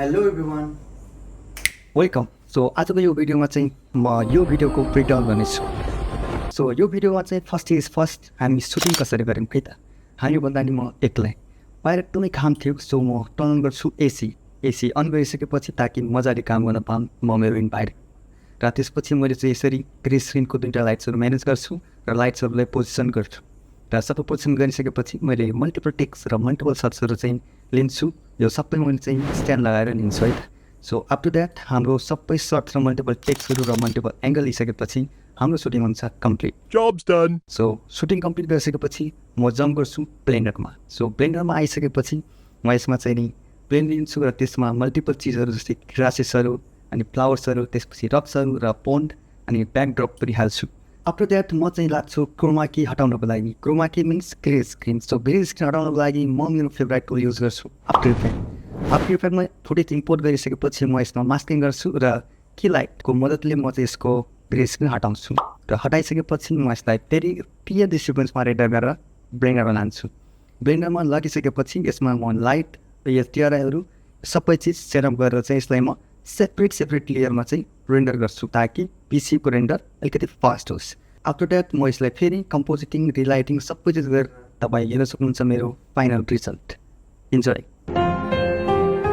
Hello everyone welcome. So आजको यो भिडियोमा चाहिँ म यो भिडियोको ब्रेकडाउन गर्नेछु। सो यो भिडियोमा चाहिँ फर्स्ट हामी सुटिङ कसरी गऱ्यौँ है त। हामी भन्दा नि म एक्लै बाहिर एकदमै काम थियो। सो म टर्न अन गर्छु एसी अन गरिसकेपछि ताकि मजाले काम गर्न पाऊँ म मेरो इन्भाइरोमेन्ट। र त्यसपछि मैले चाहिँ यसरी ग्रे स्क्रिनको दुईवटा लाइट्सहरू म्यानेज गर्छु र लाइट्सहरूलाई पोजिसन गर्छु। र सबै पोजिसन गरिसकेपछि मैले मल्टिपल टेक्स र मल्टिपल सर्ट्सहरू चाहिँ लिन्छु। यो सबै मैले चाहिँ स्ट्यान्ड लगाएर लिन्छु है त। सो आफ्टर द्याट हाम्रो सबै सर्ट्स र मल्टिपल टेक्सहरू र मल्टिपल एङ्गल लिइसकेपछि हाम्रो सुटिङ हुन्छ complete. Job's done. So shooting complete गरिसकेपछि म जम्प गर्छु ब्लेन्डरमा। सो ब्लेन्डरमा आइसकेपछि म यसमा चाहिँ नि प्लेन लिन्छु र त्यसमा मल्टिपल चिजहरू जस्तै ग्रासेसहरू अनि फ्लावर्सहरू, त्यसपछि रक्सहरू र पोन्ड अनि ब्याकड्रप पनि हाल्छु। आफ्टर द्याट म चाहिँ लाग्छु क्रोमा की हटाउनको लागि। Chroma key means grey screen. So grey screen हटाउनको लागि म मेरो फेभरेट टुल युज गर्छु आफ्टर इफेक्टमा थोरै इम्पोर्ट गरिसकेपछि म यसमा मास्किङ गर्छु र की लाइटको मद्दतले म चाहिँ यसको ग्रे स्क्रिन हटाउँछु। र हटाइसकेपछि म यसलाई फेरि क्लियर सिक्वेन्समा रेडर गरेर ब्लेन्डरमा लान्छु। ब्लेन्डरमा लगिसकेपछि यसमा म लाइट र टिआरआईहरू सबै चिज सेटअप गरेर चाहिँ यसलाई म सेपरेट लेयरमा चाहिँ रेन्डर गर्छु ताकि पिसीको रेन्डर अलिकति फास्ट होस्। आफ्टर द्याट म यसलाई फेरि कम्पोजिटिङ रिलाइटिङ सबै चिज गरेर तपाईँ हेर्न सक्नुहुन्छ मेरो फाइनल रिजल्ट। इन्जोय।